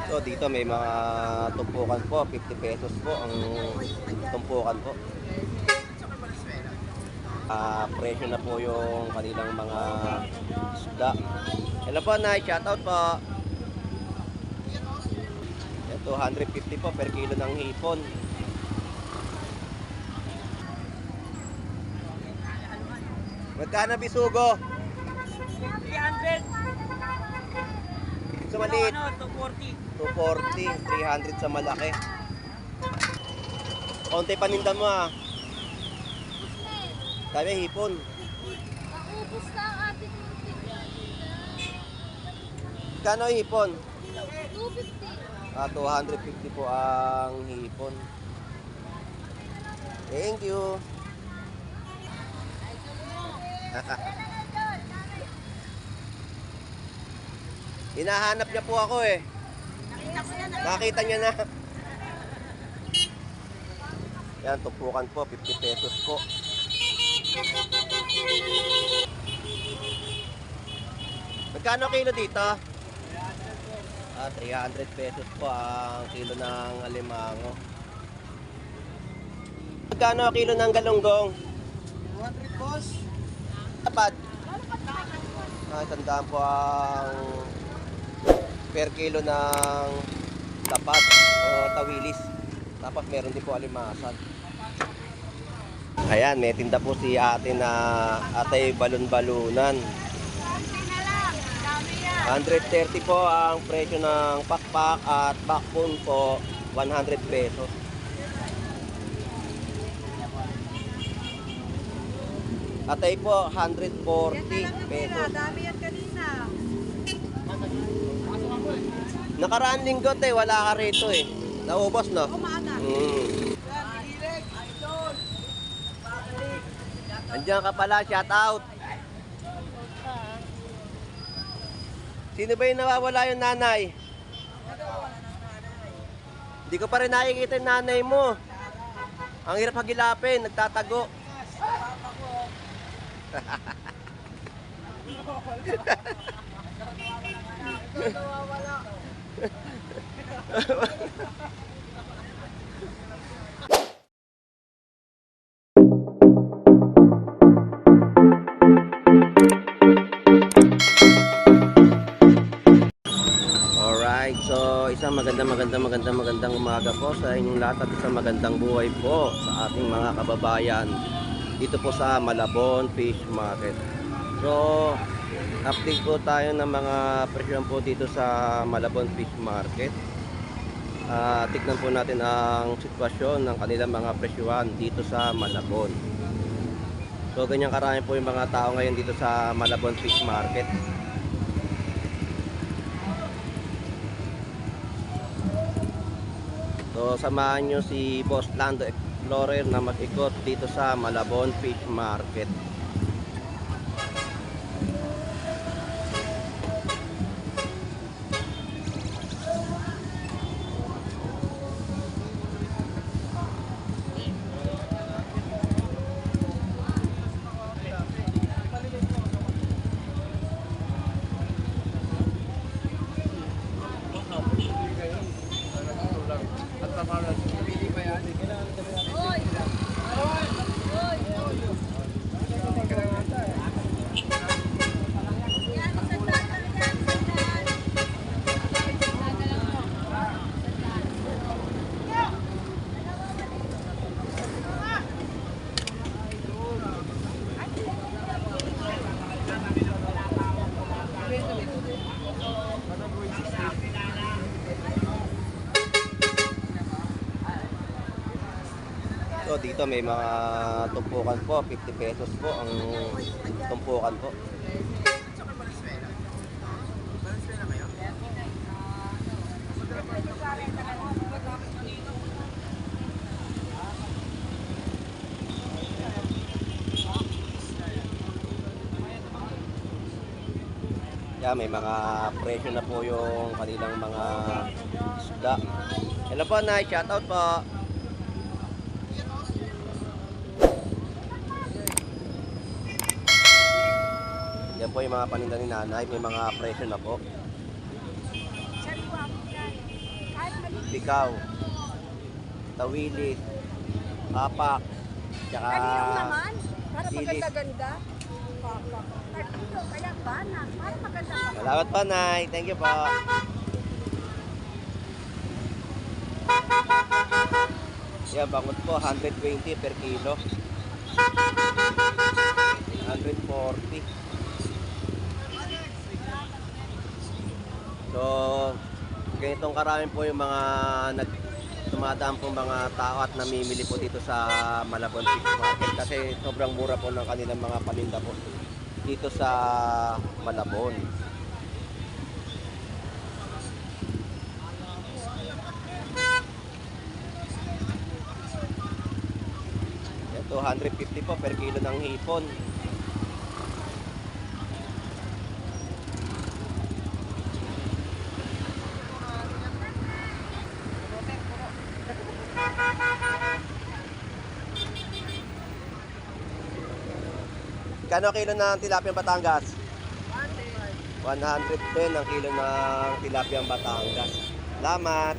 So dito may mga tumpukan po, 50 pesos po ang tumpukan po. Presyo na po yung kanilang mga isda. Hello po, Nay, shoutout po. 250 po per kilo ng hipon. Magkano bisugo? 300. Sa maliit, 240. 240, 300 sa malaki. Konti paninda mo ah. Dami hipon. Ubus na ang ating muntik. Kano hipon? 250. 250 po ang hipon. Thank you. Hinahanap niya po ako eh. Nakita niya na. Yan, tumpukan po, 50 pesos po. Magkano kilo dito? 300 pesos po ang kilo ng alimango. Magkano kilo ng galunggong? 200 boss. Tapad. Tandaan po ang per kilo ng tapat o tawilis. Tapos meron din po alimasan. Ayan, may tinda po si ate na Atay Balon-Balunan. 130 po ang presyo ng pakpak at bakpon po 100 pesos. Atay po 140 pesos. Dami yan kanina. Nakaraan linggo wala ka rito eh. Naubos no? Umaga. Andiyan ka pala, shout out. Sino ba yung nawawala yung nanay? Hindi ko pa rin nakikita yung nanay mo. Ang hirap hagilapin, nagtatago. Alright, so isang magandang umaga po sa inyong lahat at isang magandang buhay po sa ating mga kababayan dito po sa Malabon Fish Market. So, update po tayo ng mga presyon po dito sa Malabon Fish Market. Tignan po natin ang sitwasyon ng kanilang mga presyuhan dito sa Malabon. So, ganyan karami po yung mga tao ngayon dito sa Malabon Fish Market. So, samahan nyo si Boss Lando Explorer na mag-ikot dito sa Malabon Fish Market. So dito may mga tumpukan po, 50 pesos po ang tumpukan po. Yeah, may mga presyo na po yung kanilang mga isda. Hello po, Nay, shoutout po. Yan po yung mga paninda ni nanay. May mga presyo na po. Sigaw, Tawilis, Apak, tsaka Kaninong naman? Para Dilis. maganda-ganda. Tatlo, kaya bana. Para maganda. Salamat pa, Nay. Thank you po. Yan, bangot po, 120 per kilo. 140. So, ganitong karami po yung mga tumadaan po mga tao at namimili po dito sa Malabon Fish Market kasi sobrang mura po ng kanilang mga paninda po dito sa Malabon. Yan, 250 po per kilo ng hipon. Kano kilo ng tilapia Batangas? 110 ang kilo ng tilapia Batangas. Salamat.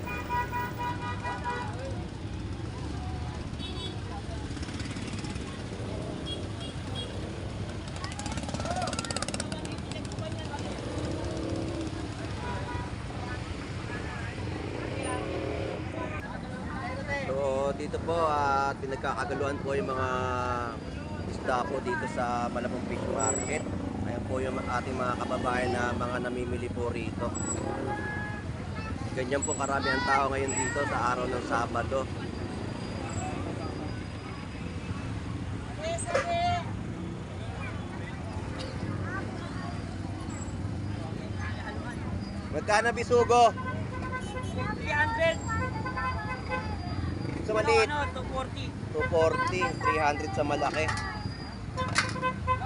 So dito po at pinagkakagaluhan po yung mga isda po dito sa Malabon Fish Market. Ayan po yung ating mga kababayan na mga namimili po rito. Ganyan po karami ang tao ngayon dito sa araw ng Sabado. Magkano bisugo? 300. Sa maliit, Ano, 240. 240, 300 sa malaki.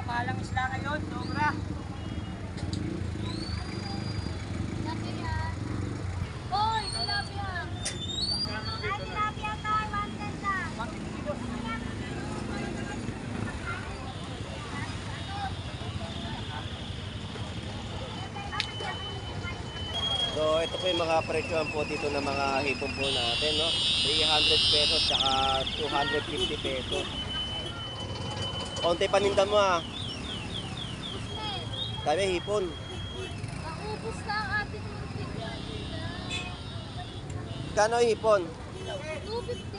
Mahalang isla ngayon, sobra. Tilapia. Hoy, tilapia. Ay, tilapia tayo. 110 na. So ito po yung mga presyohan po dito ng mga hipon po natin, no? 300 pesos saka 250 pesos. Konti paninda mo ah. Sabi hipon. Naubos na ang ating muntik. Kano hipon? 250.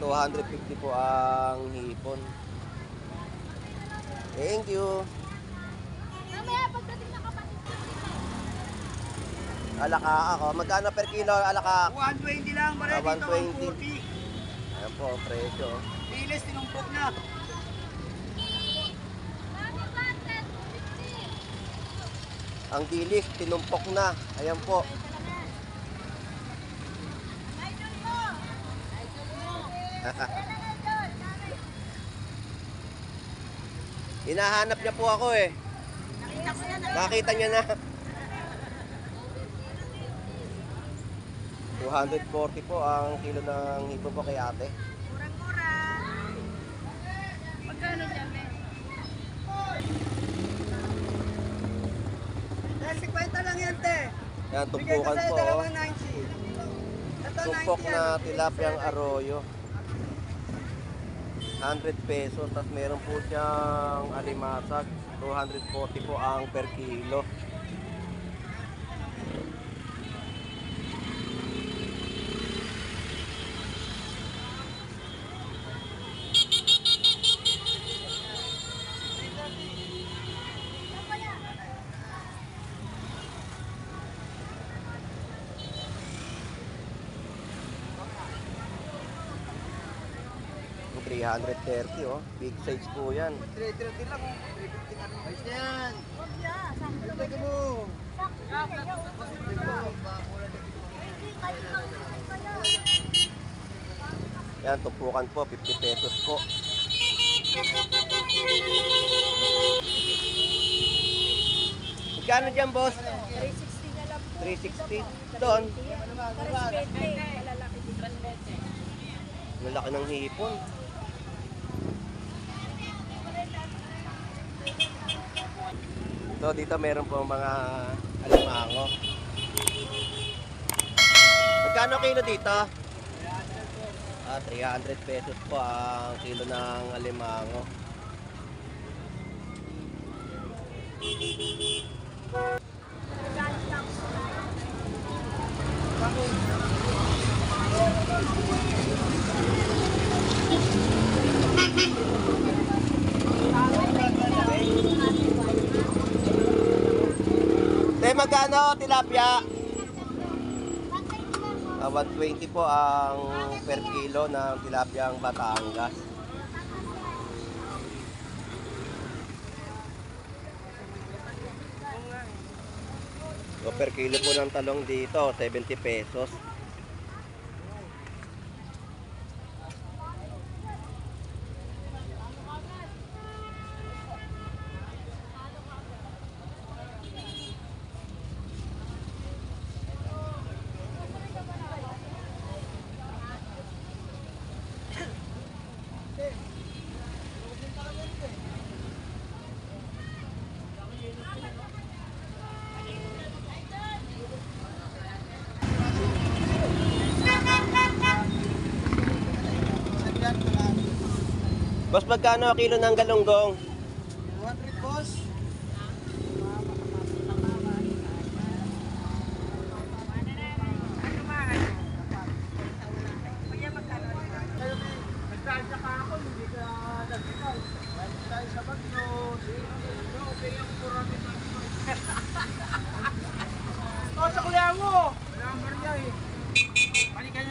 250 po ang hipon. Thank you. Mamaya pagdating na kapatid ko. Alaka ako. Magkano per kilo alaka? 120 lang, pare dito, 120. 140. Ayan po, presyo. Tiles, tinumpok na. Mami, bakit? 250. Ang dilis, tinumpok na. Ayan po. Idol mo. Idol mo. Hinahanap niya po ako eh. Nakita niya na. 240 po ang kilo ng hipon po kay ate. Murang-mura. Magkano dyan, Ben? Dahil 50 lang yan, te. Yan, Bigay ko tumpukan sa'yo, po. Oh. 290. Ito, Tumpok 90 na yan. tilapyang arroyo. 100 pesos. Tapos meron po siyang alimasag. 240 po ang per kilo. Yung 330 oh. Big size po yan. 330 lang, 350 na. Ayos na yan. Huwag yan. Sakto Ayos na mo. Sakto yan. Hindi kayo lang kaya. Yan, tumpukan po. 50 pesos po. Magkano dyan, boss? 360 na lang po. 360. Doon. Karespete. Malalaki din. Malaki ng hipon. So dito meron po mga alimango. Magkano kilo dito? 300 pesos po ang kilo ng alimango. Magkano tilapia? 120 po ang per kilo ng tilapia ang Batangas. So per kilo po ng talong dito, 70 pesos. Boss, magkano ang kilo ng galunggong? 100 boss.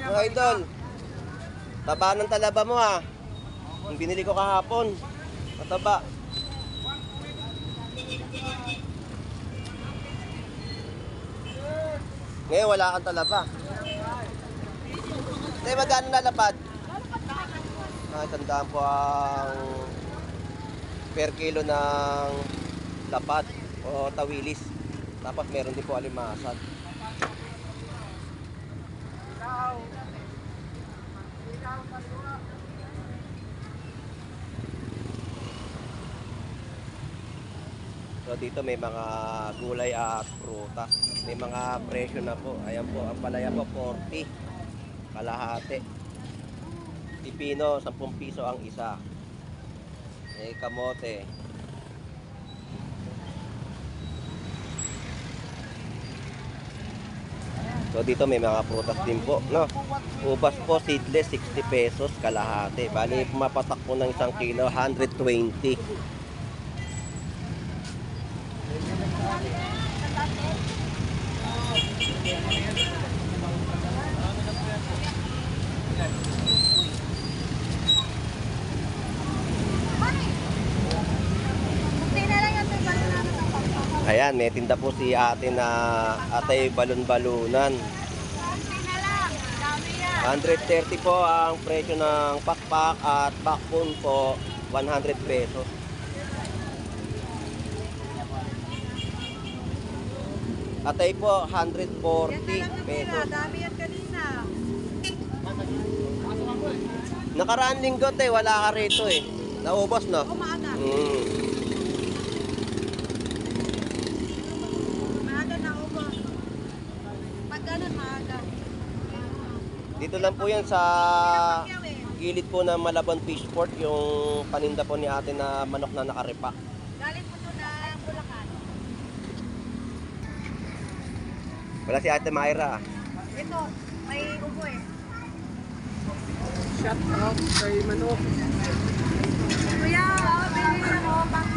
Mga idol, taba ng talaba mo ha. Yung binili ko kahapon, mataba. Ngayon wala kang talaba. Tay, magkano nalapad? Tandaan po ang per kilo ng lapad o tawilis. Tapos meron din po alimasag. So dito may mga gulay at prutas. May mga presyo na po. Ayan po, ang palaya po 40 kalahati. Pipino 10 piso ang isa. Kamote. So dito may mga prutas din po, no? Ubas po seedless 60 pesos kalahati. Bali mapatak po ng 1 kilo 120. Ayan, may tinda po si ate na Atay Balon-Balunan. 130 po ang presyo ng pakpak at bakpon po 100 pesos. Atay po 140 pesos. Dami yan kanina. Nakaraan linggo wala ka rito eh. Naubos no? Umaga. Maaga na ubos. Pag ganun, maaga. Dito lang po yan sa gilid po ng Malabon Fishport, yung paninda po ni ate na manok na nakaripa. Galing po to na Bulacan. Wala si ate Mayra. Ito, may ubo eh. Shout out kay Manok. Kuya, bili na mo, pak.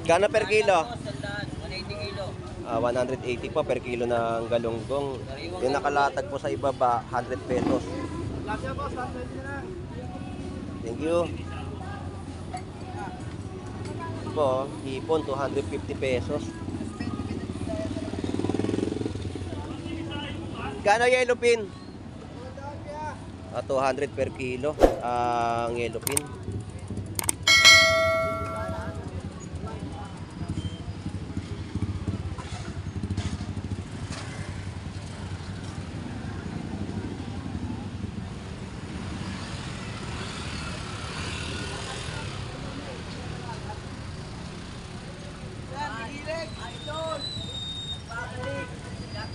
Kano per kilo? 180 kilo. 180 po per kilo ng galunggong. Yung nakalatag po sa ibaba, 100 pesos. Thank you. Ito po, hipon, 250 pesos. Kano yellow pin? 200 per kilo ang yellow pin.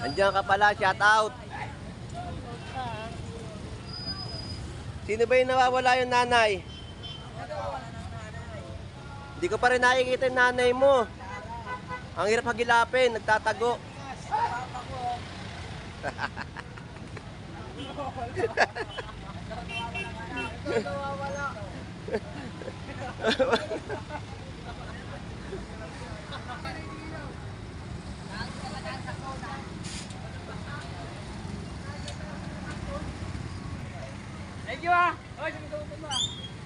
Andiyan ka pala, shout out. Sino ba yung nawawala yung nanay? Hindi ko pa rin nakikita yung nanay mo. Ang hirap hagilapin, nagtatago. Thank you ah! Oy, sumituto mo ah!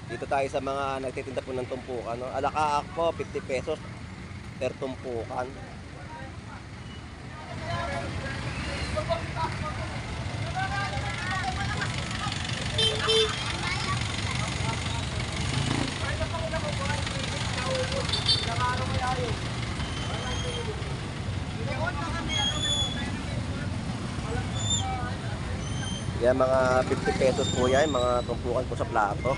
Dito tayo sa mga nagtitinda po ng tumpukan. No? Alakaak po, 50 pesos per tumpukan. Yan, mga 50 pesos po yan, mga tumpukan po sa plato.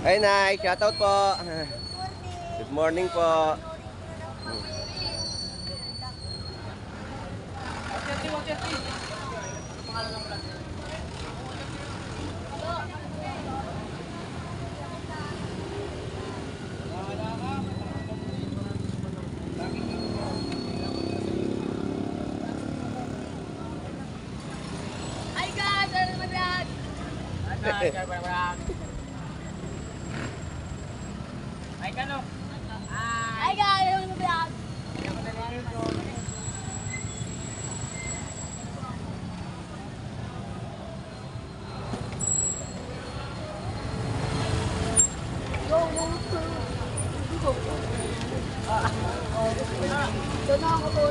Hey, Nay, shoutout po. Good morning po. Hi guys! Ano naman yan? Ay, kano? Hi guys! Ano naman yan? Doon ako po.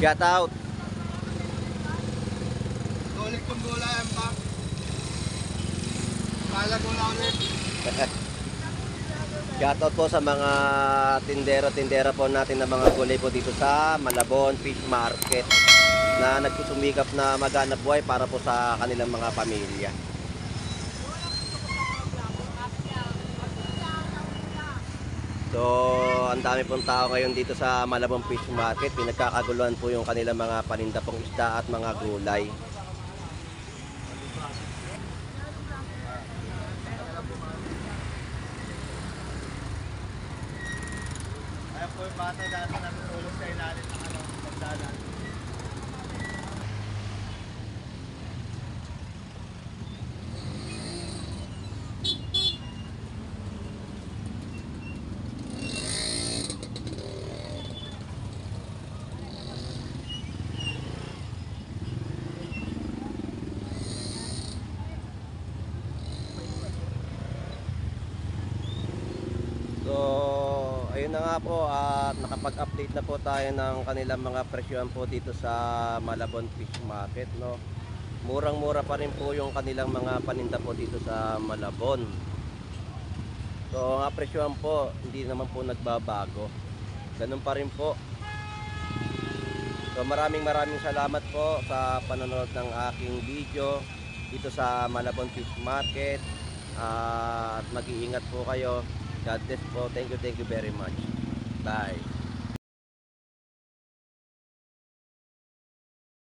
Shout out. Ulit kong gula yan pa. Kala gula ulit. Shout out po sa mga tindera po natin na mga gulay po dito sa Malabon Fish Market na nagsusumikap na maghanap buhay para po sa kanilang mga pamilya. So, ang dami pong tao ngayon dito sa Malabon Fish Market. Pinagkakaguluhan po yung kanilang mga paninda pong isda at mga gulay. Ayan po yung bata dahil sa namin tulog sa ilalim ng pagdalan. So, ayun na nga po at nakapag-update na po tayo ng kanilang mga presyohan po dito sa Malabon Fish Market, no. Murang-mura pa rin po yung kanilang mga paninda po dito sa Malabon. So, ang presyohan po hindi naman po nagbabago. Ganun pa rin po. So, maraming salamat po sa panonood ng aking video dito sa Malabon Fish Market. At mag-iingat po kayo. God bless po. Thank you very much. Bye.